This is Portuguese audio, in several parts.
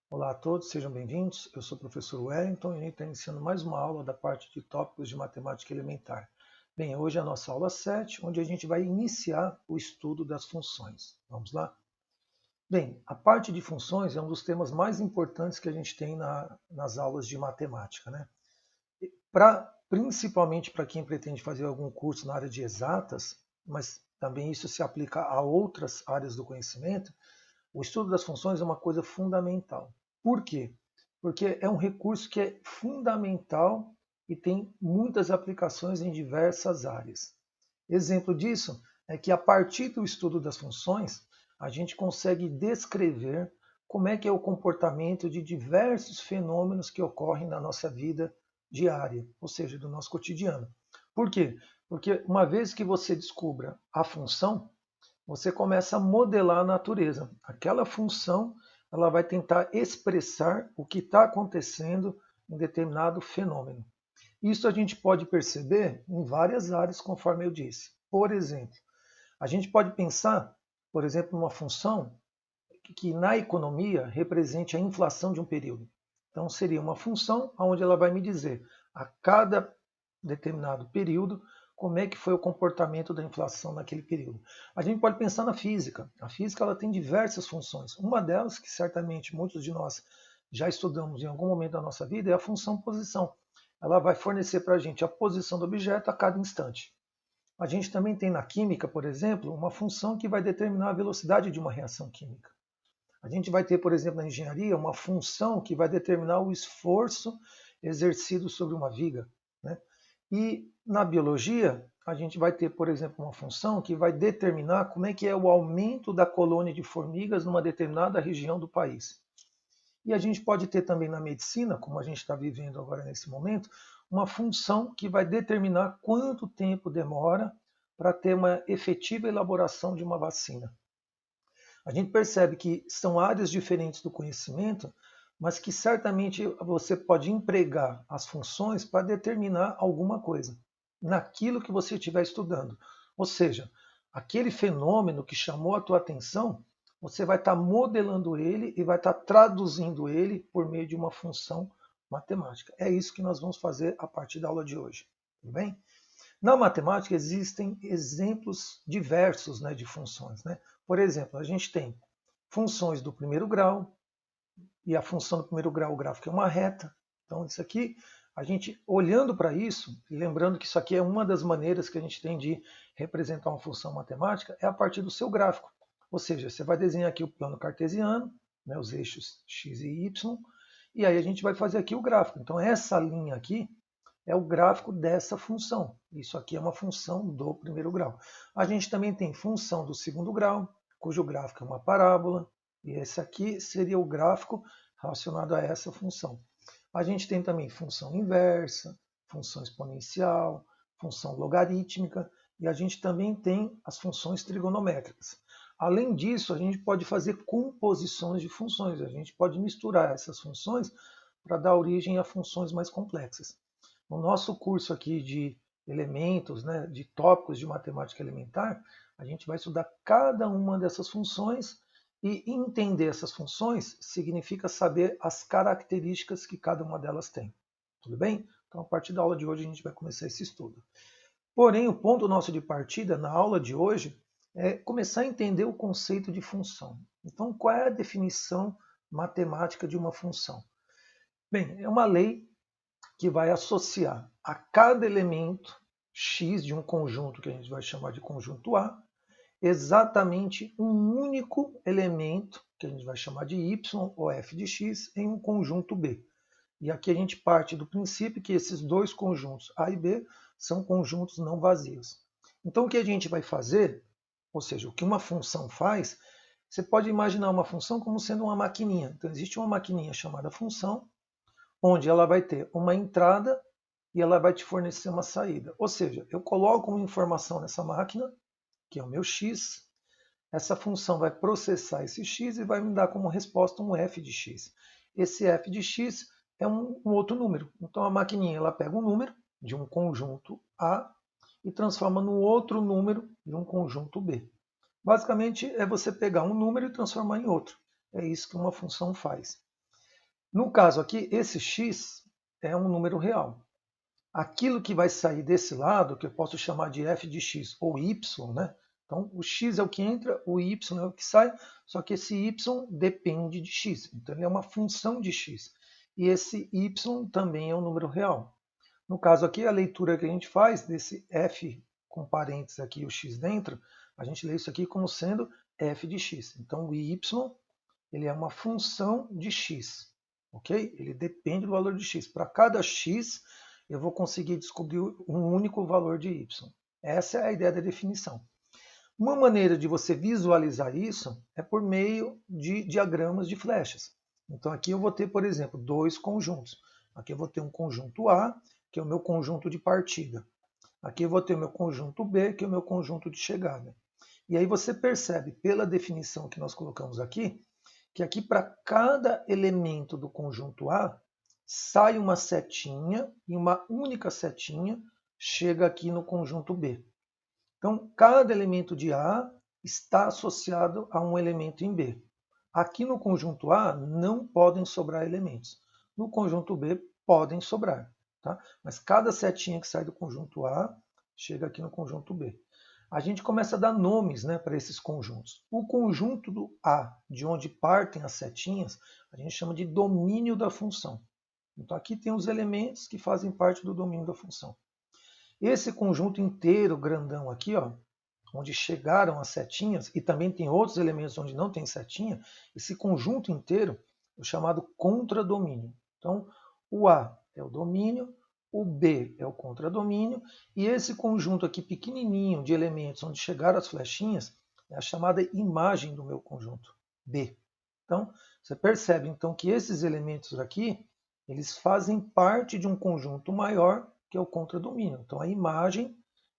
Olá a todos, sejam bem-vindos. Eu sou o professor Wellington e a gente está iniciando mais uma aula da parte de tópicos de matemática elementar. Bem, hoje é a nossa aula 7, onde a gente vai iniciar o estudo das funções. Vamos lá? Bem, a parte de funções é um dos temas mais importantes que a gente tem nas aulas de matemática, né? Principalmente para quem pretende fazer algum curso na área de exatas, mas também isso se aplica a outras áreas do conhecimento, o estudo das funções é uma coisa fundamental. Por quê? Porque é um recurso que é fundamental e tem muitas aplicações em diversas áreas. Exemplo disso é que a partir do estudo das funções, a gente consegue descrever como é que é o comportamento de diversos fenômenos que ocorrem na nossa vida diária, ou seja, do nosso cotidiano. Por quê? Porque uma vez que você descubra a função, você começa a modelar a natureza. Aquela função, ela vai tentar expressar o que está acontecendo em determinado fenômeno. Isso a gente pode perceber em várias áreas, conforme eu disse. Por exemplo, a gente pode pensar, por exemplo, numa função que na economia represente a inflação de um período. Então, seria uma função onde ela vai me dizer a cada determinado período como é que foi o comportamento da inflação naquele período. A gente pode pensar na física. A física ela tem diversas funções. Uma delas, que certamente muitos de nós já estudamos em algum momento da nossa vida, é a função posição. Ela vai fornecer para a gente a posição do objeto a cada instante. A gente também tem na química, por exemplo, uma função que vai determinar a velocidade de uma reação química. A gente vai ter, por exemplo, na engenharia, uma função que vai determinar o esforço exercido sobre uma viga, né? E na biologia, a gente vai ter, por exemplo, uma função que vai determinar como é que é o aumento da colônia de formigas numa determinada região do país. E a gente pode ter também na medicina, como a gente está vivendo agora nesse momento, uma função que vai determinar quanto tempo demora para ter uma efetiva elaboração de uma vacina. A gente percebe que são áreas diferentes do conhecimento, mas que certamente você pode empregar as funções para determinar alguma coisa naquilo que você estiver estudando. Ou seja, aquele fenômeno que chamou a tua atenção, você vai estar modelando ele e vai estar traduzindo ele por meio de uma função matemática. É isso que nós vamos fazer a partir da aula de hoje. Tudo bem? Na matemática existem exemplos diversos, né, de funções. Né? Por exemplo, a gente tem funções do primeiro grau, e a função do primeiro grau, o gráfico é uma reta. Então, isso aqui, a gente olhando para isso, lembrando que isso aqui é uma das maneiras que a gente tem de representar uma função matemática, é a partir do seu gráfico. Ou seja, você vai desenhar aqui o plano cartesiano, né, os eixos x e y, e aí a gente vai fazer aqui o gráfico. Então, essa linha aqui é o gráfico dessa função. Isso aqui é uma função do primeiro grau. A gente também tem função do segundo grau, cujo gráfico é uma parábola, e esse aqui seria o gráfico relacionado a essa função. A gente tem também função inversa, função exponencial, função logarítmica, e a gente também tem as funções trigonométricas. Além disso, a gente pode fazer composições de funções, a gente pode misturar essas funções para dar origem a funções mais complexas. No nosso curso aqui de elementos, né, de tópicos de matemática elementar, a gente vai estudar cada uma dessas funções e entender essas funções significa saber as características que cada uma delas tem. Tudo bem? Então, a partir da aula de hoje, a gente vai começar esse estudo. Porém, o ponto nosso de partida na aula de hoje é começar a entender o conceito de função. Então, qual é a definição matemática de uma função? Bem, é uma lei que vai associar a cada elemento x de um conjunto que a gente vai chamar de conjunto A, exatamente um único elemento que a gente vai chamar de y ou f de x em um conjunto B. E aqui a gente parte do princípio que esses dois conjuntos A e B são conjuntos não vazios. Então o que a gente vai fazer, ou seja, o que uma função faz, você pode imaginar uma função como sendo uma maquininha. Então existe uma maquininha chamada função, onde ela vai ter uma entrada e ela vai te fornecer uma saída. Ou seja, eu coloco uma informação nessa máquina, que é o meu x, essa função vai processar esse x e vai me dar como resposta um f de x. Esse f de x é um outro número. Então a maquininha ela pega um número de um conjunto A e transforma num outro número de um conjunto B. Basicamente é você pegar um número e transformar em outro. É isso que uma função faz. No caso aqui, esse x é um número real. Aquilo que vai sair desse lado, que eu posso chamar de f de x ou y, né? Então, o x é o que entra, o y é o que sai, só que esse y depende de x. Então, ele é uma função de x. E esse y também é um número real. No caso aqui, a leitura que a gente faz desse f com parênteses aqui, o x dentro, a gente lê isso aqui como sendo f de x. Então, o y ele é uma função de x, ok? Ele depende do valor de x. Para cada x, eu vou conseguir descobrir um único valor de y. Essa é a ideia da definição. Uma maneira de você visualizar isso é por meio de diagramas de flechas. Então aqui eu vou ter, por exemplo, dois conjuntos. Aqui eu vou ter um conjunto A, que é o meu conjunto de partida. Aqui eu vou ter o meu conjunto B, que é o meu conjunto de chegada. E aí você percebe, pela definição que nós colocamos aqui, que aqui para cada elemento do conjunto A, sai uma setinha e uma única setinha chega aqui no conjunto B. Então, cada elemento de A está associado a um elemento em B. Aqui no conjunto A não podem sobrar elementos. No conjunto B podem sobrar. Tá? Mas cada setinha que sai do conjunto A chega aqui no conjunto B. A gente começa a dar nomes, né, para esses conjuntos. O conjunto do A, de onde partem as setinhas, a gente chama de domínio da função. Então aqui tem os elementos que fazem parte do domínio da função. Esse conjunto inteiro grandão aqui, ó, onde chegaram as setinhas, e também tem outros elementos onde não tem setinha, esse conjunto inteiro é o chamado contradomínio. Então, o A é o domínio, o B é o contradomínio, e esse conjunto aqui pequenininho de elementos onde chegaram as flechinhas é a chamada imagem do meu conjunto, B. Então, você percebe então que esses elementos aqui, eles fazem parte de um conjunto maior, que é o contradomínio. Então, a imagem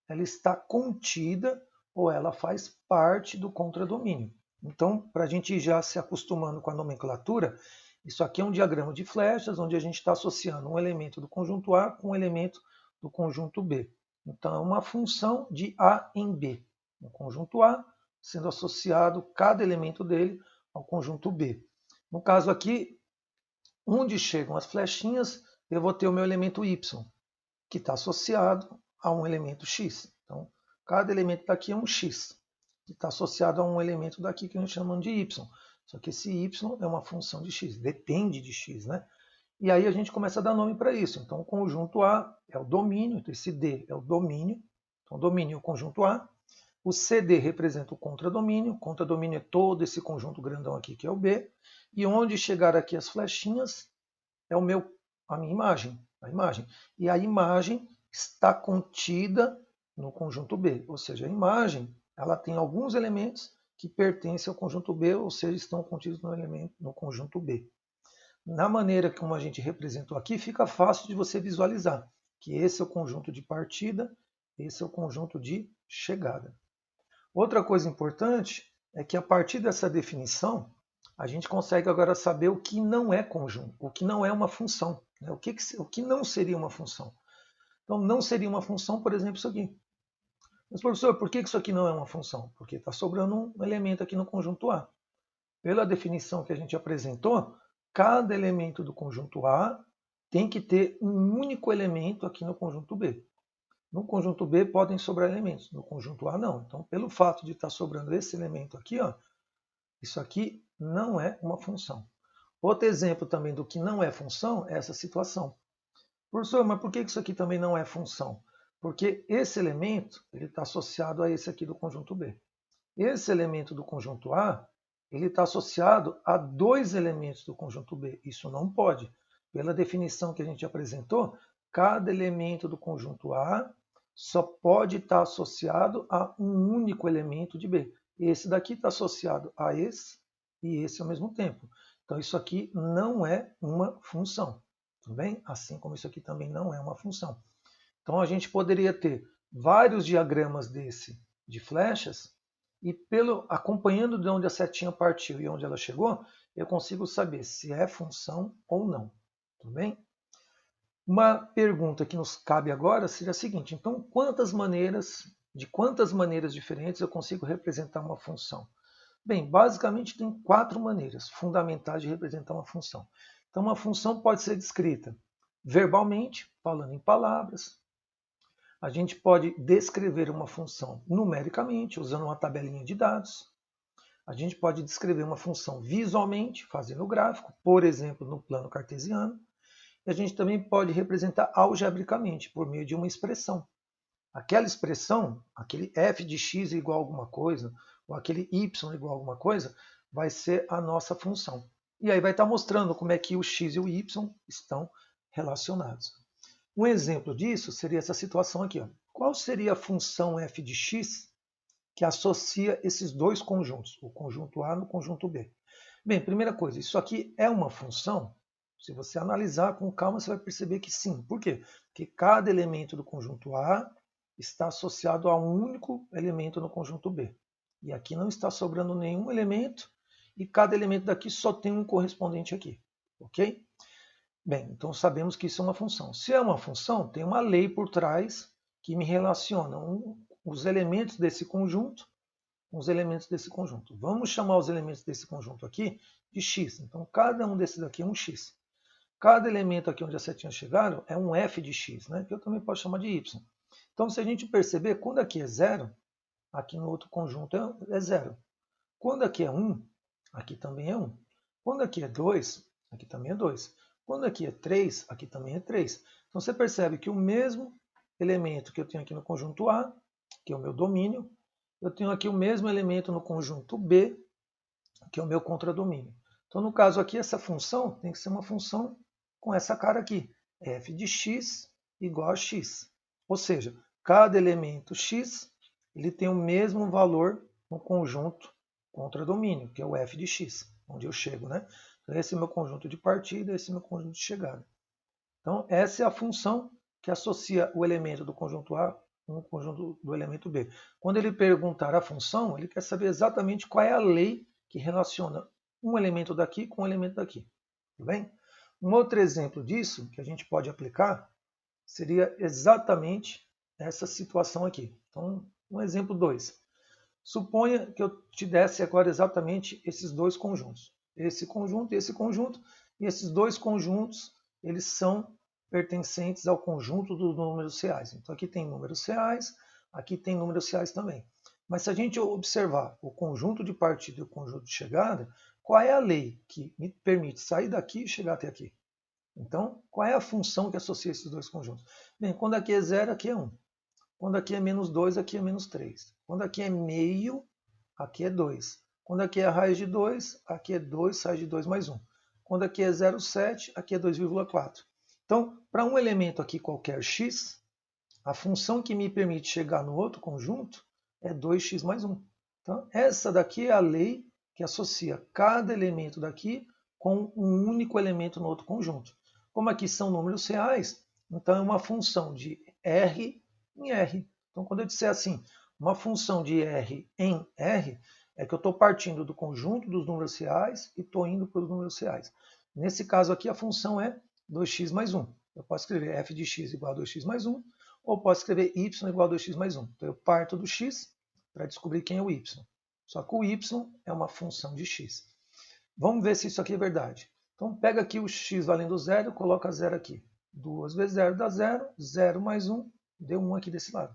ela está contida ou ela faz parte do contradomínio. Então, para a gente ir já se acostumando com a nomenclatura, isso aqui é um diagrama de flechas, onde a gente está associando um elemento do conjunto A com um elemento do conjunto B. Então, é uma função de A em B. No conjunto A, sendo associado cada elemento dele ao conjunto B. No caso aqui, onde chegam as flechinhas, eu vou ter o meu elemento Y, que está associado a um elemento x. Então, cada elemento daqui é um x, que está associado a um elemento daqui que a gente chama de y. Só que esse y é uma função de x, depende de x, né? E aí a gente começa a dar nome para isso. Então, o conjunto A é o domínio, então esse D é o domínio. Então, o domínio é o conjunto A. O CD representa o contradomínio. O contradomínio é todo esse conjunto grandão aqui, que é o B. E onde chegar aqui as flechinhas é a minha imagem, a imagem. E a imagem está contida no conjunto B, ou seja, a imagem ela tem alguns elementos que pertencem ao conjunto B, ou seja, estão contidos no conjunto B. Na maneira como a gente representou aqui, fica fácil de você visualizar que esse é o conjunto de partida, esse é o conjunto de chegada. Outra coisa importante é que a partir dessa definição, a gente consegue agora saber o que não é conjunto, o que não é uma função, né? O que não seria uma função. Então, não seria uma função, por exemplo, isso aqui. Mas, professor, por que isso aqui não é uma função? Porque está sobrando um elemento aqui no conjunto A. Pela definição que a gente apresentou, cada elemento do conjunto A tem que ter um único elemento aqui no conjunto B. No conjunto B podem sobrar elementos, no conjunto A não. Então, pelo fato de estar sobrando esse elemento aqui, ó, isso aqui não é uma função. Outro exemplo também do que não é função é essa situação. Professor, mas por que isso aqui também não é função? Porque esse elemento ele está associado a esse aqui do conjunto B. Esse elemento do conjunto A ele está associado a dois elementos do conjunto B. Isso não pode. Pela definição que a gente apresentou, cada elemento do conjunto A só pode estar associado a um único elemento de B. Esse daqui está associado a esse e esse ao mesmo tempo. Então, isso aqui não é uma função. Tudo bem? Assim como isso aqui também não é uma função. Então, a gente poderia ter vários diagramas desse de flechas e acompanhando de onde a setinha partiu e onde ela chegou, eu consigo saber se é função ou não. Tudo bem? Uma pergunta que nos cabe agora seria a seguinte: então, de quantas maneiras diferentes eu consigo representar uma função? Bem, basicamente tem quatro maneiras fundamentais de representar uma função. Então, uma função pode ser descrita verbalmente, falando em palavras. A gente pode descrever uma função numericamente, usando uma tabelinha de dados. A gente pode descrever uma função visualmente, fazendo o gráfico, por exemplo, no plano cartesiano. E a gente também pode representar algebricamente, por meio de uma expressão. Aquela expressão, aquele f de x igual a alguma coisa, ou aquele y igual a alguma coisa, vai ser a nossa função. E aí vai estar mostrando como é que o x e o y estão relacionados. Um exemplo disso seria essa situação aqui. Ó. Qual seria a função f de x que associa esses dois conjuntos, o conjunto A no conjunto B? Bem, primeira coisa, isso aqui é uma função? Se você analisar com calma, você vai perceber que sim. Por quê? Porque cada elemento do conjunto A está associado a um único elemento no conjunto B. E aqui não está sobrando nenhum elemento, e cada elemento daqui só tem um correspondente aqui. Ok? Bem, então sabemos que isso é uma função. Se é uma função, tem uma lei por trás que me relaciona os elementos desse conjunto com os elementos desse conjunto. Vamos chamar os elementos desse conjunto aqui de x. Então, cada um desses aqui é um x. Cada elemento aqui onde as setinhas chegaram é um f de x, né? Que eu também posso chamar de y. Então, se a gente perceber, quando aqui é 0, aqui no outro conjunto é 0. Quando aqui é 1, aqui também é 1. Quando aqui é 2, aqui também é 2. Quando aqui é 3, aqui também é 3. Então, você percebe que o mesmo elemento que eu tenho aqui no conjunto A, que é o meu domínio, eu tenho aqui o mesmo elemento no conjunto B, que é o meu contradomínio. Então, no caso aqui, essa função tem que ser uma função com essa cara aqui, f de x igual a x. Ou seja, cada elemento x ele tem o mesmo valor no conjunto contradomínio, que é o f de x, onde eu chego. Né? Então, esse é o meu conjunto de partida, esse é o meu conjunto de chegada. Então, essa é a função que associa o elemento do conjunto A com o conjunto do elemento B. Quando ele perguntar a função, ele quer saber exatamente qual é a lei que relaciona um elemento daqui com um elemento daqui. Tudo bem? Um outro exemplo disso, que a gente pode aplicar, seria exatamente essa situação aqui. Então, um exemplo 2. Suponha que eu te desse agora exatamente esses dois conjuntos. Esse conjunto e esse conjunto. E esses dois conjuntos, eles são pertencentes ao conjunto dos números reais. Então, aqui tem números reais, aqui tem números reais também. Mas se a gente observar o conjunto de partida e o conjunto de chegada, qual é a lei que me permite sair daqui e chegar até aqui? Então, qual é a função que associa esses dois conjuntos? Bem, quando aqui é 0, aqui é 1. Quando aqui é menos 2, aqui é menos 3. Quando aqui é meio, aqui é 2. Quando aqui é a raiz de 2, aqui é 2, raiz de 2 mais 1. Quando aqui é 0,7, aqui é 2,4. Então, para um elemento aqui qualquer x, a função que me permite chegar no outro conjunto é 2x mais 1. Então, essa daqui é a lei que associa cada elemento daqui com um único elemento no outro conjunto. Como aqui são números reais, então é uma função de R em R. Então, quando eu disser assim, uma função de R em R, é que eu estou partindo do conjunto dos números reais e estou indo para os números reais. Nesse caso aqui, a função é 2x mais 1. Eu posso escrever f de x igual a 2x mais 1, ou posso escrever y igual a 2x mais 1. Então, eu parto do x para descobrir quem é o y. Só que o y é uma função de x. Vamos ver se isso aqui é verdade. Então, pega aqui o x valendo 0 e coloca 0 aqui. 2 vezes 0 dá 0, 0 mais 1, deu 1 aqui desse lado.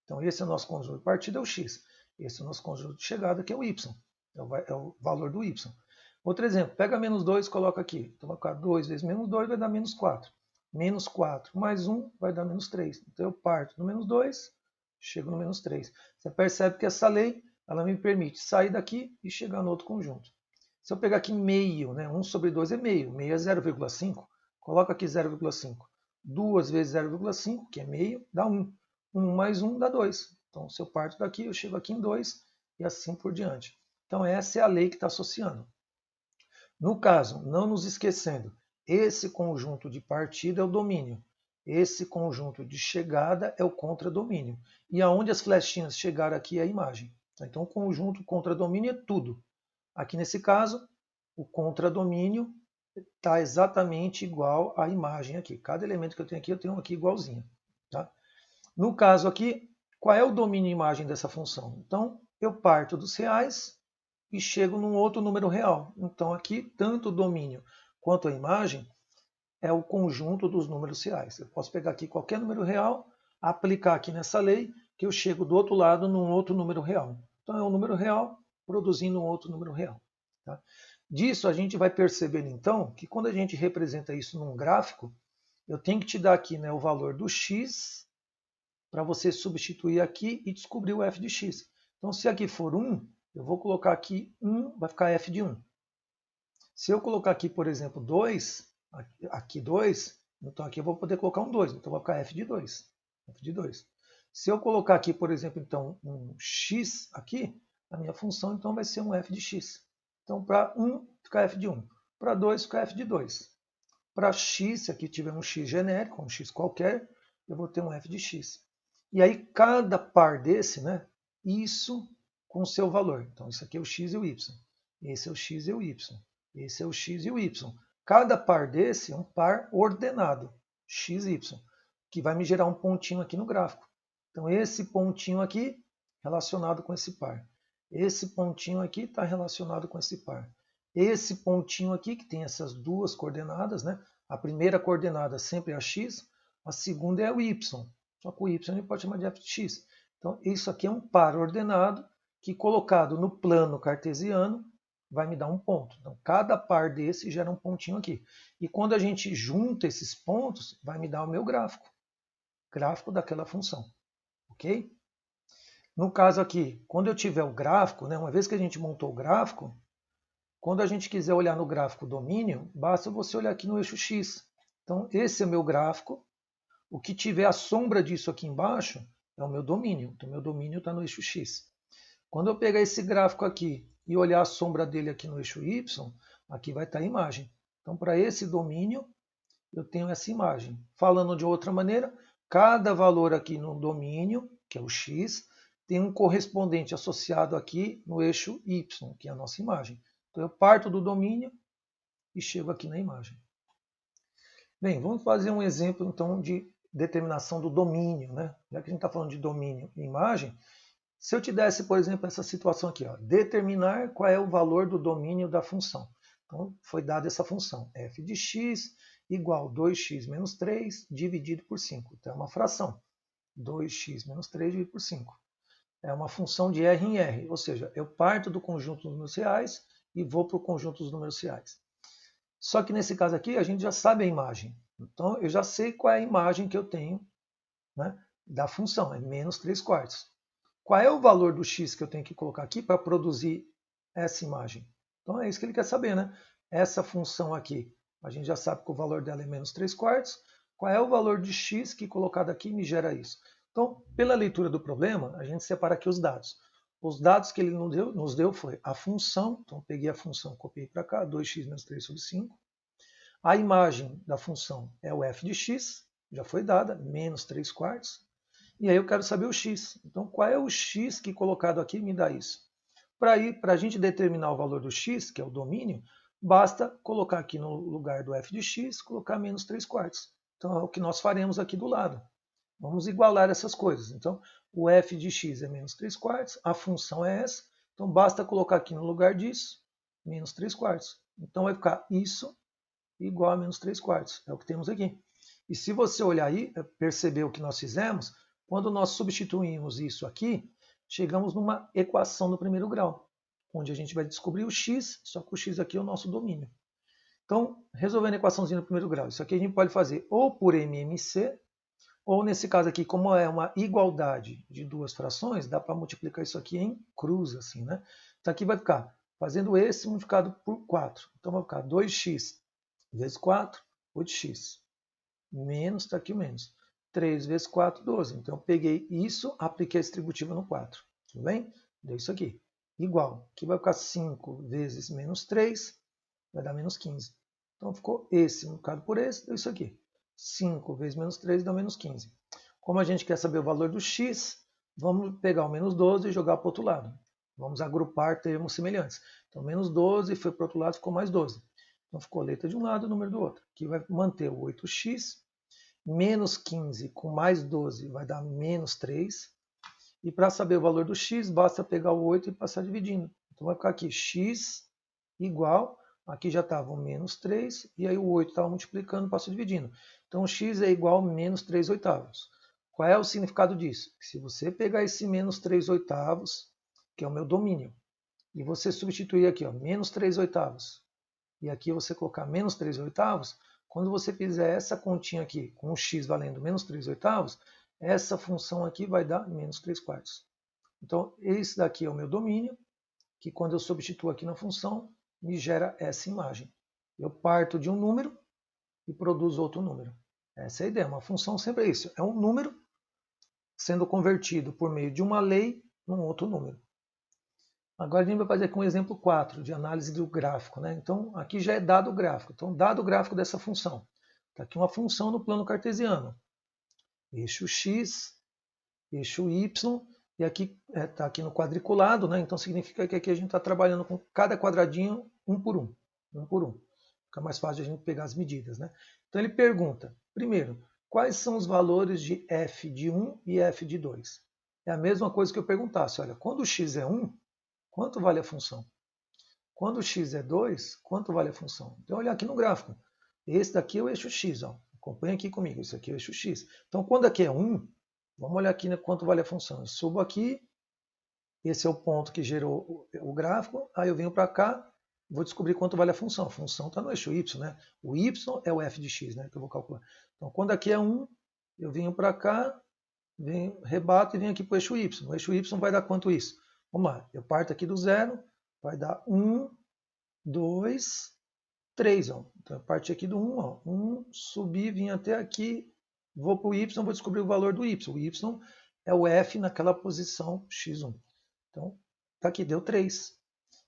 Então, esse é o nosso conjunto de partida, é o x. Esse é o nosso conjunto de chegada, que é o y. É o valor do y. Outro exemplo, pega menos 2 e coloca aqui. Então, vai ficar 2 vezes menos 2 vai dar menos 4. Menos 4 mais 1 vai dar menos 3. Então, eu parto do menos 2, chego no menos 3. Você percebe que essa lei ela me permite sair daqui e chegar no outro conjunto. Se eu pegar aqui meio, né, 1 sobre 2 é meio. Meio é 0,5. Coloca aqui 0,5. 2 vezes 0,5, que é meio, dá 1. 1 mais 1 dá 2. Então, se eu parto daqui, eu chego aqui em 2 e assim por diante. Então, essa é a lei que está associando. No caso, não nos esquecendo, esse conjunto de partida é o domínio. Esse conjunto de chegada é o contradomínio. E aonde as flechinhas chegaram aqui é a imagem. Então, o conjunto contradomínio é tudo. Aqui nesse caso, o contradomínio está exatamente igual à imagem aqui. Cada elemento que eu tenho aqui igualzinho. Tá? No caso aqui, qual é o domínio imagem dessa função? Então, eu parto dos reais e chego num outro número real. Então, aqui, tanto o domínio quanto à imagem, é o conjunto dos números reais. Eu posso pegar aqui qualquer número real, aplicar aqui nessa lei, que eu chego do outro lado num outro número real. Então é um número real produzindo um outro número real. Tá? Disso a gente vai perceber então que quando a gente representa isso num gráfico, eu tenho que te dar aqui, né, o valor do x para você substituir aqui e descobrir o f de x. Então se aqui for 1, eu vou colocar aqui 1, vai ficar f de 1. Se eu colocar aqui, por exemplo, 2, aqui 2, então aqui eu vou poder colocar um 2, então vai ficar f de 2. F de 2. Se eu colocar aqui, por exemplo, então um x aqui, a minha função então vai ser um f de x. Então para 1 fica f de 1, para 2 fica f de 2. Para x, se aqui tiver um x genérico, um x qualquer, eu vou ter um f de x. E aí cada par desse, né, isso com o seu valor. Então isso aqui é o x e o y. Esse é o x e o y. Esse é o x e o y. Cada par desse é um par ordenado, x e y, que vai me gerar um pontinho aqui no gráfico. Então esse pontinho aqui relacionado com esse par. Esse pontinho aqui está relacionado com esse par. Esse pontinho aqui, que tem essas duas coordenadas, né? A primeira coordenada sempre é a x, a segunda é o y. Só que o y a gente pode chamar de f de x. Então isso aqui é um par ordenado que colocado no plano cartesiano vai me dar um ponto. Então, cada par desse gera um pontinho aqui. E quando a gente junta esses pontos, vai me dar o meu gráfico. Gráfico daquela função. Ok? No caso aqui, quando eu tiver o gráfico, né, uma vez que a gente montou o gráfico, quando a gente quiser olhar no gráfico domínio, basta você olhar aqui no eixo X. Então, esse é o meu gráfico. O que tiver a sombra disso aqui embaixo é o meu domínio. Então, meu domínio está no eixo X. Quando eu pegar esse gráfico aqui e olhar a sombra dele aqui no eixo Y, aqui vai estar a imagem. Então, para esse domínio, eu tenho essa imagem. Falando de outra maneira, cada valor aqui no domínio, que é o X, tem um correspondente associado aqui no eixo Y, que é a nossa imagem. Então, eu parto do domínio e chego aqui na imagem. Bem, vamos fazer um exemplo, então, de determinação do domínio, né? Já que a gente está falando de domínio e imagem, se eu te desse, por exemplo, essa situação aqui, ó, determinar qual é o valor do domínio da função. Então, foi dada essa função, f de x igual 2x menos 3 dividido por 5. Então, é uma fração. 2x menos 3 dividido por 5. É uma função de R em R, ou seja, eu parto do conjunto dos números reais e vou para o conjunto dos números reais. Só que nesse caso aqui, a gente já sabe a imagem. Então, eu já sei qual é a imagem que eu tenho, né, da função, é menos 3 quartos. Qual é o valor do x que eu tenho que colocar aqui para produzir essa imagem? Então é isso que ele quer saber, né? Essa função aqui, a gente já sabe que o valor dela é menos 3 quartos. Qual é o valor de x que colocado aqui me gera isso? Então, pela leitura do problema, a gente separa aqui os dados. Os dados que ele nos deu foi a função, então peguei a função, copiei para cá, 2x menos 3 sobre 5. A imagem da função é o f de x, já foi dada, menos 3 quartos. E aí eu quero saber o x. Então, qual é o x que colocado aqui me dá isso? Para a gente determinar o valor do x, que é o domínio, basta colocar aqui no lugar do f de x, colocar menos 3 quartos. Então, é o que nós faremos aqui do lado. Vamos igualar essas coisas. Então, o f de x é menos 3 quartos, a função é essa. Então, basta colocar aqui no lugar disso, menos 3 quartos. Então, vai ficar isso igual a menos 3 quartos. É o que temos aqui. E se você olhar aí, perceber o que nós fizemos, quando nós substituímos isso aqui, chegamos numa equação do primeiro grau, onde a gente vai descobrir o x, só que o x aqui é o nosso domínio. Então, resolvendo a equaçãozinha do primeiro grau, isso aqui a gente pode fazer ou por MMC, ou nesse caso aqui, como é uma igualdade de duas frações, dá para multiplicar isso aqui em cruz, assim, né? Então aqui vai ficar fazendo esse multiplicado por 4. Então vai ficar 2x vezes 4, 8x. Menos, está aqui o menos. 3 vezes 4, 12. Então, eu peguei isso, apliquei a distributiva no 4. Tudo bem? Deu isso aqui. Igual. Aqui vai ficar 5 vezes menos 3, vai dar menos 15. Então, ficou esse multiplicado por esse, deu isso aqui. 5 vezes menos 3 dá menos 15. Como a gente quer saber o valor do x, vamos pegar o menos 12 e jogar para o outro lado. Vamos agrupar termos semelhantes. Então, menos 12 foi para o outro lado, ficou mais 12. Então, ficou a letra de um lado e o número do outro. Aqui vai manter o 8x. Menos 15 com mais 12 vai dar menos 3. E para saber o valor do x, basta pegar o 8 e passar dividindo. Então vai ficar aqui x igual aqui já estava o menos 3, e aí o 8 estava multiplicando, passou dividindo. Então, x é igual a menos 3 oitavos. Qual é o significado disso? Se você pegar esse menos 3 oitavos, que é o meu domínio, e você substituir aqui, ó, menos 3 oitavos, e aqui você colocar menos 3 oitavos, quando você fizer essa continha aqui, com o x valendo menos 3 oitavos, essa função aqui vai dar menos 3 quartos. Então, esse daqui é o meu domínio, que quando eu substituo aqui na função, me gera essa imagem. Eu parto de um número e produzo outro número. Essa é a ideia. Uma função sempre é isso. É um número sendo convertido por meio de uma lei num outro número. Agora a gente vai fazer aqui um exemplo 4 de análise do gráfico. Né? Então, aqui já é dado o gráfico. Então, dado o gráfico dessa função. Está aqui uma função no plano cartesiano. Eixo x, eixo y, e aqui está aqui no quadriculado, né? Então significa que aqui a gente está trabalhando com cada quadradinho um por um. Fica mais fácil a gente pegar as medidas. Né? Então ele pergunta, primeiro, quais são os valores de f de 1 e f de 2? É a mesma coisa que eu perguntasse, olha, quando o x é 1, quanto vale a função? Quando o x é 2, quanto vale a função? Então olha aqui no gráfico. Esse daqui é o eixo x, ó. Acompanha aqui comigo, esse aqui é o eixo x. Então quando aqui é 1, vamos olhar aqui quanto vale a função. Eu subo aqui, esse é o ponto que gerou o gráfico, aí eu venho para cá, vou descobrir quanto vale a função. A função está no eixo y, né? O y é o f de x, né? Que eu vou calcular. Então, quando aqui é 1, eu venho para cá, rebato e venho aqui para o eixo y. O eixo y vai dar quanto isso? Vamos lá, eu parto aqui do zero, vai dar 1, 2, 3. Ó. Então, eu parti aqui do 1, ó. 1, subi, vim até aqui, vou para o y, vou descobrir o valor do y. O y é o f naquela posição x1. Então, tá aqui, deu 3.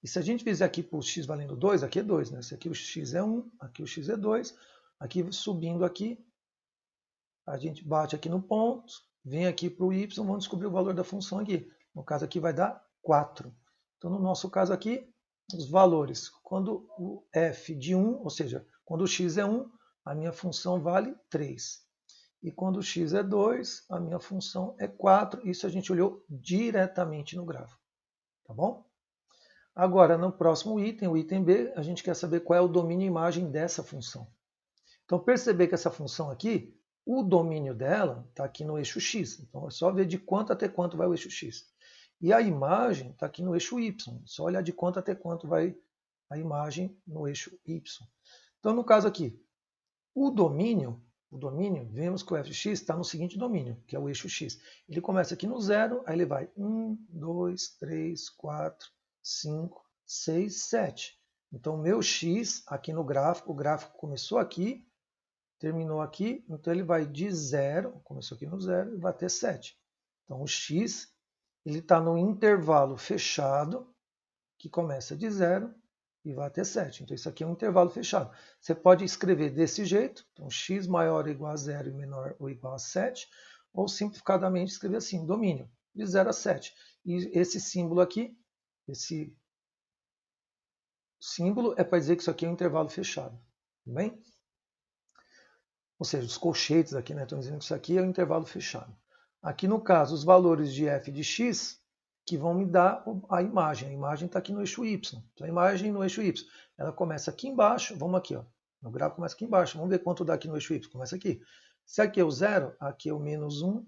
E se a gente fizer aqui para o x valendo 2, aqui é 2, né? Esse aqui o x é 1, aqui o x é 2. Aqui subindo aqui, a gente bate aqui no ponto, vem aqui para o y, vamos descobrir o valor da função aqui. No caso aqui vai dar 4. Então, no nosso caso aqui, os valores, quando o f de 1, ou seja, quando o x é 1, a minha função vale 3. E quando o x é 2, a minha função é 4. Isso a gente olhou diretamente no gráfico. Tá bom? Agora, no próximo item, o item B, a gente quer saber qual é o domínio e imagem dessa função. Então, perceber que essa função aqui, o domínio dela está aqui no eixo x. Então, é só ver de quanto até quanto vai o eixo x. E a imagem está aqui no eixo y. É só olhar de quanto até quanto vai a imagem no eixo y. Então, no caso aqui, o domínio, vemos que o f de x está no seguinte domínio, que é o eixo x. Ele começa aqui no zero, aí ele vai 1, 2, 3, 4, 5, 6, 7. Então, o meu x aqui no gráfico, o gráfico começou aqui, terminou aqui, então ele vai de 0, começou aqui no 0, e vai até 7. Então, o x ele está no intervalo fechado, que começa de 0 e vai até 7. Então, isso aqui é um intervalo fechado. Você pode escrever desse jeito, então x maior ou igual a 0 e menor ou igual a 7, ou simplificadamente escrever assim, domínio, de 0 a 7. E esse símbolo aqui, esse símbolo é para dizer que isso aqui é um intervalo fechado. Tudo bem? Ou seja, os colchetes aqui, né, estão dizendo que isso aqui é um intervalo fechado. Aqui no caso, os valores de f de x que vão me dar a imagem. A imagem está aqui no eixo y. Então, a imagem no eixo y, ela começa aqui embaixo. Vamos aqui, ó. O gráfico começa aqui embaixo. Vamos ver quanto dá aqui no eixo y. Começa aqui. Se aqui é o 0, aqui é o menos 1,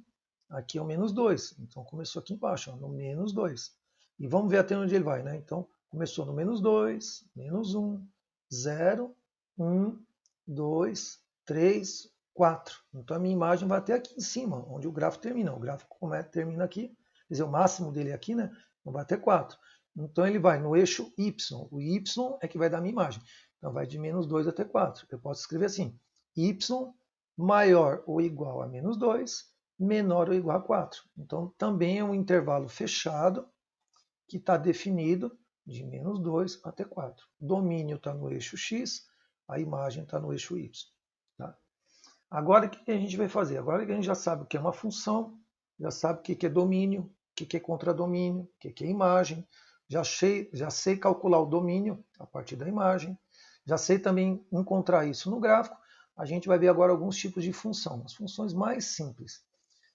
aqui é o menos 2. Então, começou aqui embaixo, ó, no menos 2. E vamos ver até onde ele vai, né? Então, começou no menos 2, menos 1, 0, 1, 2, 3, 4. Então, a minha imagem vai até aqui em cima, onde o gráfico termina. O gráfico termina aqui, quer dizer, o máximo dele é aqui, né? Então, vai até 4. Então, ele vai no eixo y. O y é que vai dar a minha imagem. Então, vai de menos 2 até 4. Eu posso escrever assim, y maior ou igual a menos 2, menor ou igual a 4. Então, também é um intervalo fechado que está definido de menos 2 até 4. O domínio está no eixo x, a imagem está no eixo y. Tá? Agora, o que a gente vai fazer? Agora que a gente já sabe o que é uma função, já sabe o que é domínio, o que é contradomínio, o que é imagem, já sei calcular o domínio a partir da imagem, já sei também encontrar isso no gráfico, a gente vai ver agora alguns tipos de função, as funções mais simples.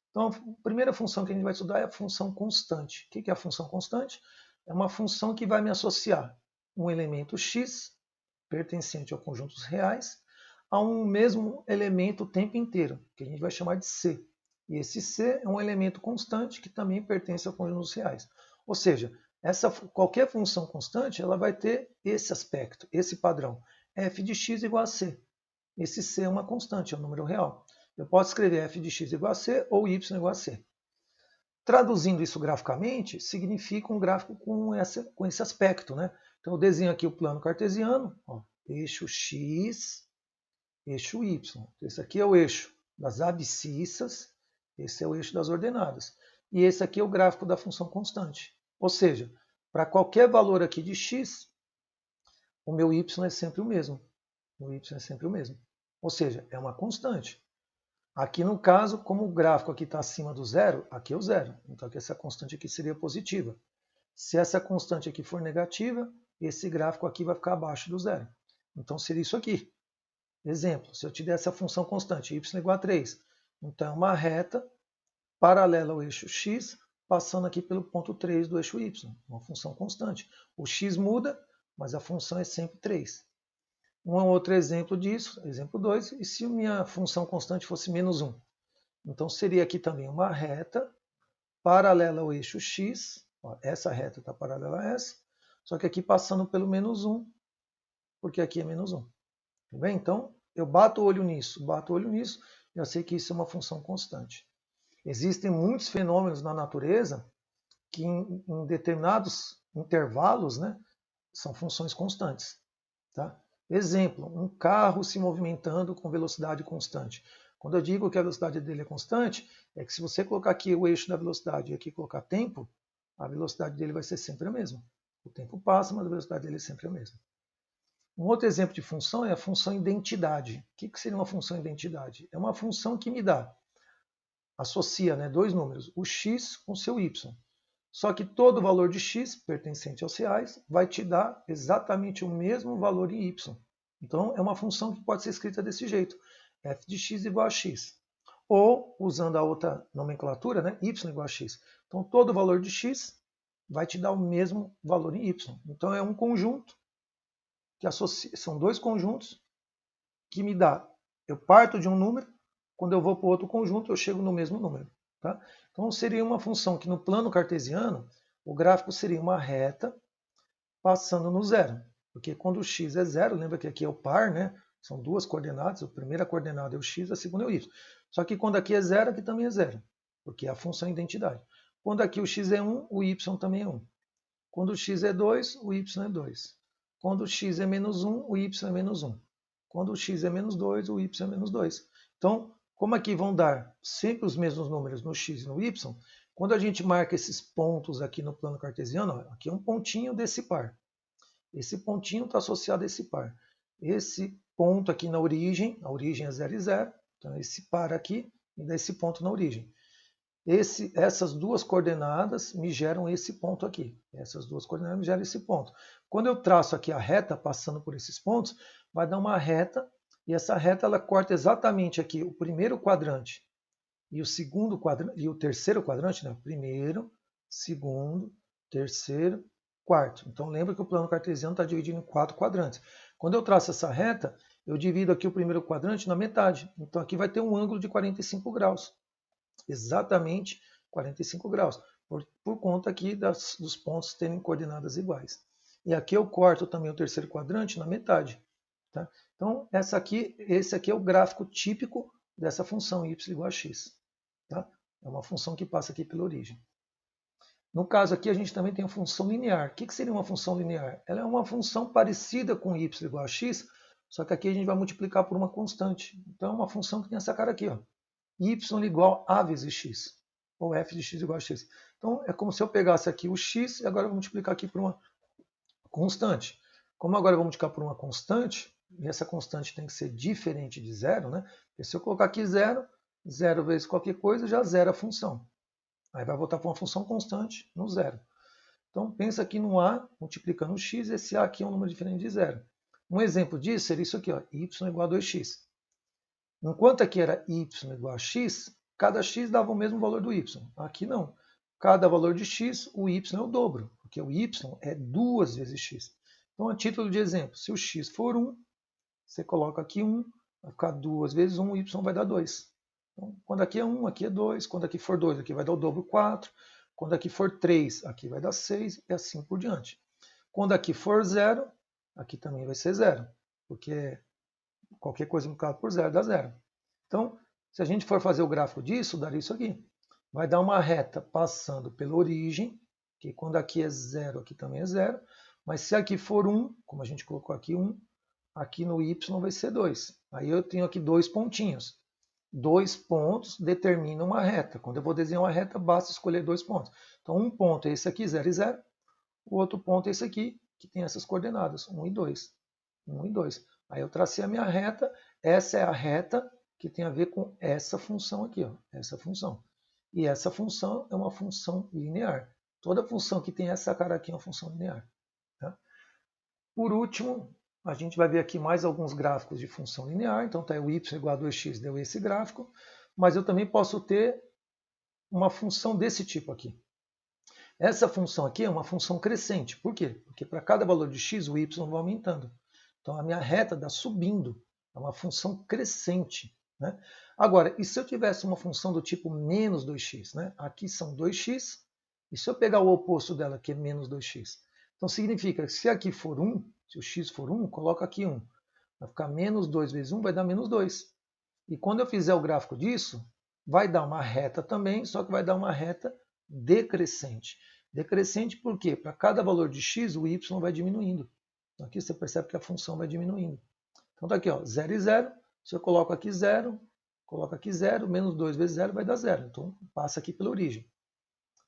Então, a primeira função que a gente vai estudar é a função constante. O que é a função constante? É uma função que vai me associar um elemento x, pertencente ao conjunto dos reais a um mesmo elemento o tempo inteiro, que a gente vai chamar de C. E esse C é um elemento constante que também pertence ao conjunto dos reais. Ou seja, qualquer função constante ela vai ter esse aspecto, esse padrão. F de x igual a C. Esse C é uma constante, é um número real. Eu posso escrever f de x igual a C ou y igual a C. Traduzindo isso graficamente, significa um gráfico com esse aspecto, né? Então eu desenho aqui o plano cartesiano, ó, eixo x, eixo y. Esse aqui é o eixo das abscissas, esse é o eixo das ordenadas. E esse aqui é o gráfico da função constante. Ou seja, para qualquer valor aqui de x, o meu y é sempre o mesmo. O y é sempre o mesmo. Ou seja, é uma constante. Aqui no caso, como o gráfico aqui está acima do zero, aqui é o zero. Então aqui essa constante aqui seria positiva. Se essa constante aqui for negativa, esse gráfico aqui vai ficar abaixo do zero. Então seria isso aqui. Exemplo, se eu te der essa função constante, y igual a 3, então é uma reta paralela ao eixo x, passando aqui pelo ponto 3 do eixo y, uma função constante. O x muda, mas a função é sempre 3. Um outro exemplo disso, exemplo 2, e se minha função constante fosse menos 1? Então seria aqui também uma reta paralela ao eixo x, ó, essa reta está paralela a essa, só que aqui passando pelo menos 1, porque aqui é menos 1. Tudo bem? Então eu bato o olho nisso, já sei que isso é uma função constante. Existem muitos fenômenos na natureza que em determinados intervalos, né, são funções constantes. Tá? Exemplo, um carro se movimentando com velocidade constante. Quando eu digo que a velocidade dele é constante, é que se você colocar aqui o eixo da velocidade e aqui colocar tempo, a velocidade dele vai ser sempre a mesma. O tempo passa, mas a velocidade dele é sempre a mesma. Um outro exemplo de função é a função identidade. O que seria uma função identidade? É uma função que me associa, né, dois números, o x com o seu y. Só que todo valor de x, pertencente aos reais, vai te dar exatamente o mesmo valor em y. Então, é uma função que pode ser escrita desse jeito. F de x igual a x. Ou, usando a outra nomenclatura, né, y igual a x. Então, todo valor de x vai te dar o mesmo valor em y. Então, é um conjunto, que são dois conjuntos, que me dá. Eu parto de um número, quando eu vou para o outro conjunto, eu chego no mesmo número. Tá? Então, seria uma função que no plano cartesiano, o gráfico seria uma reta passando no zero. Porque quando o x é zero, lembra que aqui é o par, né? São duas coordenadas, a primeira coordenada é o x, a segunda é o y. Só que quando aqui é zero, aqui também é zero, porque é a função identidade. Quando aqui o x é 1, o y também é 1. Quando o x é 2, o y é 2. Quando o x é menos 1, o y é menos 1. Quando o x é menos 2, o y é menos 2. Então, como aqui vão dar sempre os mesmos números no x e no y, quando a gente marca esses pontos aqui no plano cartesiano, ó, aqui é um pontinho desse par. Esse pontinho está associado a esse par. Esse ponto aqui na origem, a origem é 0 e 0, então esse par aqui me dá esse ponto na origem. Essas duas coordenadas me geram esse ponto aqui. Essas duas coordenadas me geram esse ponto. Quando eu traço aqui a reta passando por esses pontos, vai dar uma reta, e essa reta ela corta exatamente aqui o primeiro quadrante e o segundo quadrante e o terceiro quadrante, né? Primeiro, segundo, terceiro, quarto. Então lembra que o plano cartesiano está dividido em 4 quadrantes. Quando eu traço essa reta, eu divido aqui o primeiro quadrante na metade. Então aqui vai ter um ângulo de 45 graus. Exatamente 45 graus, por conta aqui dos pontos terem coordenadas iguais. E aqui eu corto também o terceiro quadrante na metade. Tá? Então, esse aqui é o gráfico típico dessa função y igual a x. Tá? É uma função que passa aqui pela origem. No caso aqui, a gente também tem a função linear. O que seria uma função linear? Ela é uma função parecida com y igual a x, só que aqui a gente vai multiplicar por uma constante. Então, é uma função que tem essa cara aqui, ó, y igual a vezes x, ou f de x igual a x. Então, é como se eu pegasse aqui o x e agora eu vou multiplicar aqui por uma constante. Como agora eu vou multiplicar por uma constante, e essa constante tem que ser diferente de zero, né? Porque se eu colocar aqui zero, zero vezes qualquer coisa, já zera a função. Aí vai voltar para uma função constante no zero. Então, pensa aqui no a multiplicando o x, esse a aqui é um número diferente de zero. Um exemplo disso seria isso aqui, ó, y igual a 2x. Enquanto aqui era y igual a x, cada x dava o mesmo valor do y. Aqui não. Cada valor de x, o y é o dobro, porque o y é 2 vezes x. Então, a título de exemplo, se o x for 1, você coloca aqui 1, vai ficar 2 vezes 1, y vai dar 2. Então, quando aqui é 1, aqui é 2. Quando aqui for 2, aqui vai dar o dobro, 4. Quando aqui for 3, aqui vai dar 6 e assim por diante. Quando aqui for 0, aqui também vai ser 0, porque qualquer coisa multiplicada por 0 dá 0. Então, se a gente for fazer o gráfico disso, daria isso aqui. Vai dar uma reta passando pela origem, que quando aqui é 0, aqui também é 0. Mas se aqui for 1, como a gente colocou aqui 1, aqui no y vai ser 2. Aí eu tenho aqui 2 pontinhos. 2 pontos determinam uma reta. Quando eu vou desenhar uma reta, basta escolher 2 pontos. Então, um ponto é esse aqui, 0 e 0. O outro ponto é esse aqui, que tem essas coordenadas, 1 e 2. 1 e 2. Aí eu tracei a minha reta. Essa é a reta que tem a ver com essa função aqui, ó, essa função. E essa função é uma função linear. Toda função que tem essa cara aqui é uma função linear. Tá? Por último, a gente vai ver aqui mais alguns gráficos de função linear. Então, tá, o y igual a 2x deu esse gráfico. Mas eu também posso ter uma função desse tipo aqui. Essa função aqui é uma função crescente. Por quê? Porque para cada valor de x, o y vai aumentando. Então, a minha reta está subindo. É uma função crescente. Né? Agora, e se eu tivesse uma função do tipo menos 2x? Né? Aqui são 2x. E se eu pegar o oposto dela, que é menos 2x? Então, significa que se aqui for 1, se o x for 1, coloca aqui 1. Vai ficar menos 2 vezes 1, vai dar menos 2. E quando eu fizer o gráfico disso, vai dar uma reta também, só que vai dar uma reta decrescente. Decrescente por quê? Para cada valor de x, o y vai diminuindo. Então, aqui você percebe que a função vai diminuindo. Então, está aqui, ó, 0 e 0. Se eu coloco aqui 0, coloco aqui 0, menos 2 vezes 0 vai dar 0. Então, passa aqui pela origem.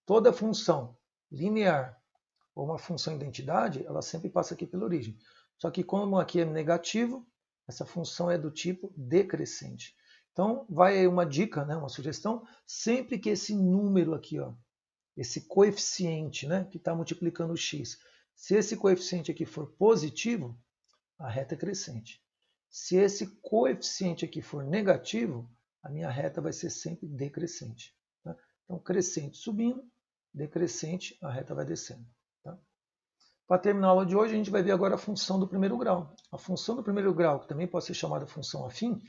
Toda função linear ou uma função identidade, ela sempre passa aqui pela origem. Só que como aqui é negativo, essa função é do tipo decrescente. Então, vai aí uma dica, né, uma sugestão, sempre que esse número aqui, ó, esse coeficiente, né, que está multiplicando o x, se esse coeficiente aqui for positivo, a reta é crescente. Se esse coeficiente aqui for negativo, a minha reta vai ser sempre decrescente. Tá? Então, crescente subindo, decrescente, a reta vai descendo. Tá? Para terminar a aula de hoje, a gente vai ver agora a função do primeiro grau. A função do primeiro grau, que também pode ser chamada função afim,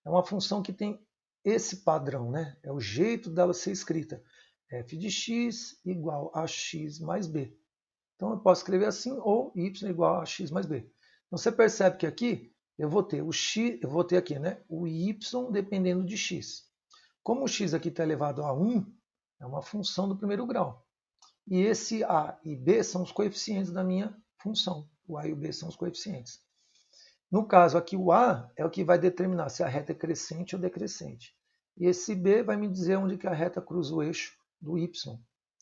é uma função que tem esse padrão, né? É o jeito dela ser escrita. F de x igual a x mais b. Então eu posso escrever assim, ou y igual a x mais b. Então você percebe que aqui eu vou ter o x, eu vou ter aqui, né, o y dependendo de x. Como o x aqui está elevado a 1, é uma função do primeiro grau. E esse a e b são os coeficientes da minha função. O a e o b são os coeficientes. No caso aqui, o a é o que vai determinar se a reta é crescente ou decrescente. E esse b vai me dizer onde que a reta cruza o eixo do y.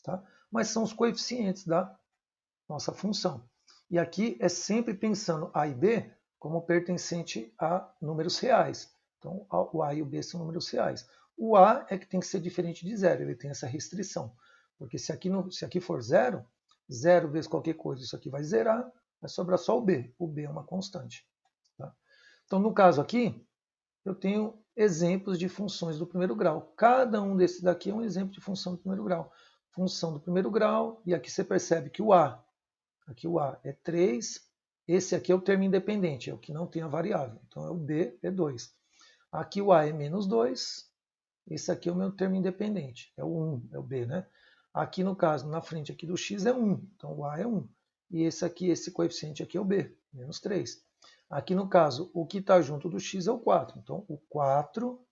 Tá? Mas são os coeficientes da nossa função. E aqui é sempre pensando a e b como pertencente a números reais. Então, o a e o b são números reais. O a é que tem que ser diferente de zero, ele tem essa restrição. Porque se aqui for zero, zero vezes qualquer coisa, isso aqui vai zerar, vai sobrar só o b. O b é uma constante. Tá? Então, no caso aqui, eu tenho exemplos de funções do primeiro grau. Cada um desses daqui é um exemplo de função do primeiro grau. Função do primeiro grau, e aqui você percebe que o a é 3, esse aqui é o termo independente, é o que não tem a variável. Então, é o b é 2. Aqui o a é menos 2, esse aqui é o meu termo independente, é o 1, é o b, né? Aqui, no caso, na frente aqui do x é 1, então o a é 1. E esse aqui, esse coeficiente aqui é o b, menos 3. Aqui, no caso, o que está junto do x é o 4. Então, o 4,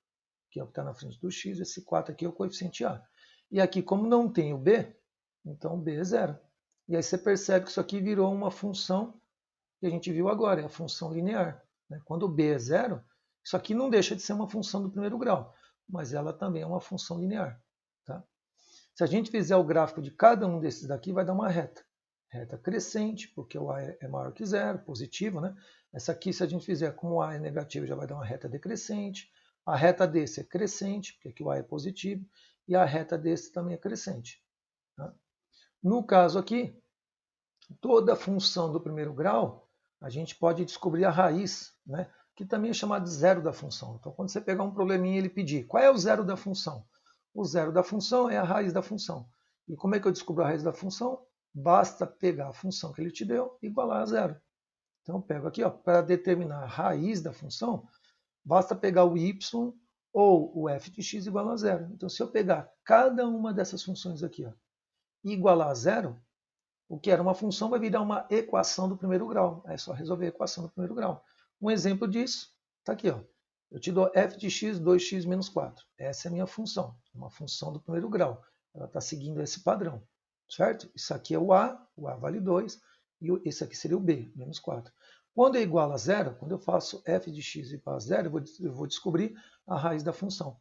que é o que está na frente do x, esse 4 aqui é o coeficiente a. E aqui, como não tem o b, então o b é 0. E aí você percebe que isso aqui virou uma função que a gente viu agora, é a função linear. Quando o b é 0, isso aqui não deixa de ser uma função do primeiro grau, mas ela também é uma função linear. Tá? Se a gente fizer o gráfico de cada um desses daqui, vai dar uma reta. Reta crescente, porque o a é maior que 0, positivo. Né? Essa aqui, se a gente fizer como o a é negativo, já vai dar uma reta decrescente. A reta desse é crescente, porque aqui o a é positivo. E a reta desse também é crescente. Tá? No caso aqui, toda função do primeiro grau, a gente pode descobrir a raiz, né? Que também é chamada de zero da função. Então, quando você pegar um probleminha e ele pedir qual é o zero da função? O zero da função é a raiz da função. E como é que eu descubro a raiz da função? Basta pegar a função que ele te deu e igualar a zero. Então eu pego aqui, para determinar a raiz da função, basta pegar o y ou o f de x igual a zero. Então se eu pegar cada uma dessas funções aqui, e igualar a zero, o que era uma função vai virar uma equação do primeiro grau. É só resolver a equação do primeiro grau. Um exemplo disso está aqui. Eu te dou f de x, 2x menos 4. Essa é a minha função, uma função do primeiro grau. Ela está seguindo esse padrão, certo? Isso aqui é o A vale 2, e esse aqui seria o B, menos 4. Quando é igual a zero, quando eu faço f de x igual a zero, eu vou descobrir a raiz da função.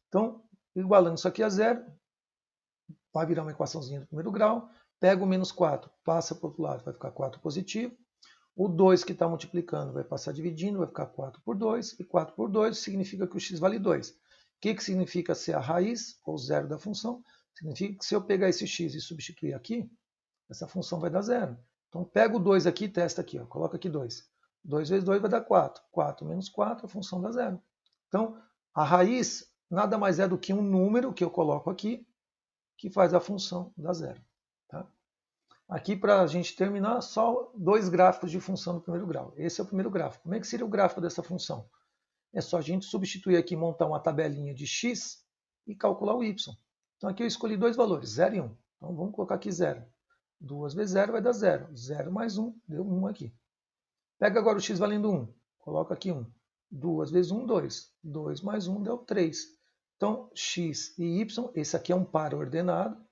Então, igualando isso aqui a zero, vai virar uma equaçãozinha do primeiro grau. Pega o menos 4, passa para o outro lado, vai ficar 4 positivo. O 2 que está multiplicando vai passar dividindo, vai ficar 4 por 2. E 4 por 2 significa que o x vale 2. O que significa ser a raiz, ou zero da função? Significa que se eu pegar esse x e substituir aqui, essa função vai dar zero. Então pega o 2 aqui e testa aqui. Coloca aqui 2. 2 vezes 2 vai dar 4. 4 menos 4, a função dá zero. Então, a raiz nada mais é do que um número que eu coloco aqui, que faz a função dar zero. Tá? Aqui, para a gente terminar, só dois gráficos de função do primeiro grau. Esse é o primeiro gráfico. Como é que seria o gráfico dessa função? É só a gente substituir aqui, montar uma tabelinha de x e calcular o y. Então aqui eu escolhi dois valores, 0 e 1. Então vamos colocar aqui 0. 2 vezes 0 vai dar 0. 0 mais 1 deu 1 aqui. Pega agora o x valendo 1. Coloca aqui 1. 2 vezes 1, 2. 2 mais 1 deu 3. Então x e y, esse aqui é um par ordenado,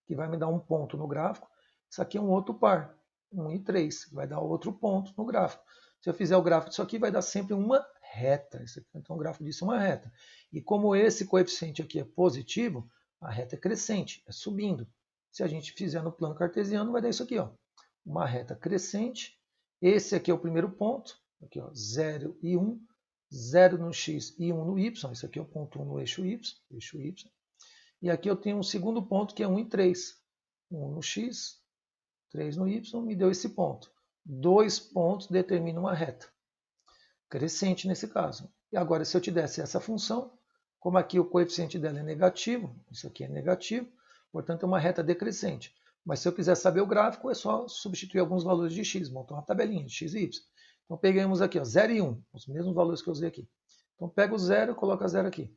que vai me dar um ponto no gráfico. Isso aqui é um outro par, 1 e 3, que vai dar outro ponto no gráfico. Se eu fizer o gráfico disso aqui, vai dar sempre uma reta. Então o gráfico disso é uma reta. E como esse coeficiente aqui é positivo, a reta é crescente, é subindo. Se a gente fizer no plano cartesiano, vai dar isso aqui, uma reta crescente. Esse aqui é o primeiro ponto, aqui, 0 e 1. 0 no x e 1 no y. Esse aqui é o ponto 1 no eixo y. E aqui eu tenho um segundo ponto que é 1 e 3. 1 no x, 3 no y, me deu esse ponto. 2 pontos determinam uma reta. Crescente nesse caso. E agora, se eu te desse essa função, como aqui o coeficiente dela é negativo, isso aqui é negativo, portanto é uma reta decrescente. Mas se eu quiser saber o gráfico, é só substituir alguns valores de x, montar uma tabelinha de x e y. Então pegamos aqui, 0 e 1, os mesmos valores que eu usei aqui. Então pega o 0 e coloca 0 aqui.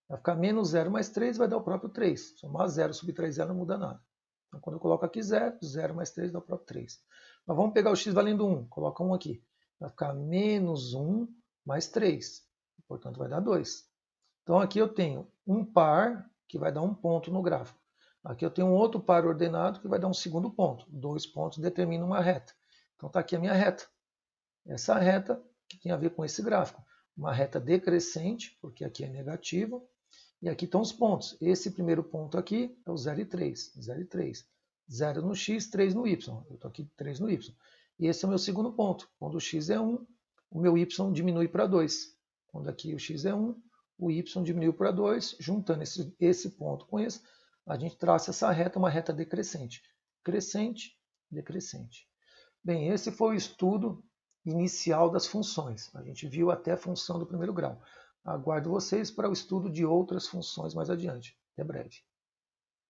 Vai ficar menos 0 mais 3, vai dar o próprio 3. Somar 0 subtrair 0 não muda nada. Então, quando eu coloco aqui 0, 0 mais 3 dá o próprio 3. Mas vamos pegar o x valendo 1. Coloca 1 aqui. Vai ficar menos 1 mais 3. Portanto, vai dar 2. Então, aqui eu tenho um par, que vai dar um ponto no gráfico. Aqui eu tenho um outro par ordenado, que vai dar um segundo ponto. 2 pontos determinam uma reta. Então, está aqui a minha reta. Essa reta que tem a ver com esse gráfico. Uma reta decrescente, porque aqui é negativo. E aqui estão os pontos. Esse primeiro ponto aqui é o 0 e 3. 0 e 3. 0 no x, 3 no y. Eu estou aqui 3 no y. E esse é o meu segundo ponto. Quando o x é 1, o meu y diminui para 2. Quando aqui o x é 1, o y diminuiu para 2. Juntando esse ponto com esse, a gente traça essa reta, uma reta decrescente. Crescente, decrescente. Bem, esse foi o estudo inicial das funções. A gente viu até a função do primeiro grau. Aguardo vocês para o estudo de outras funções mais adiante. Até breve.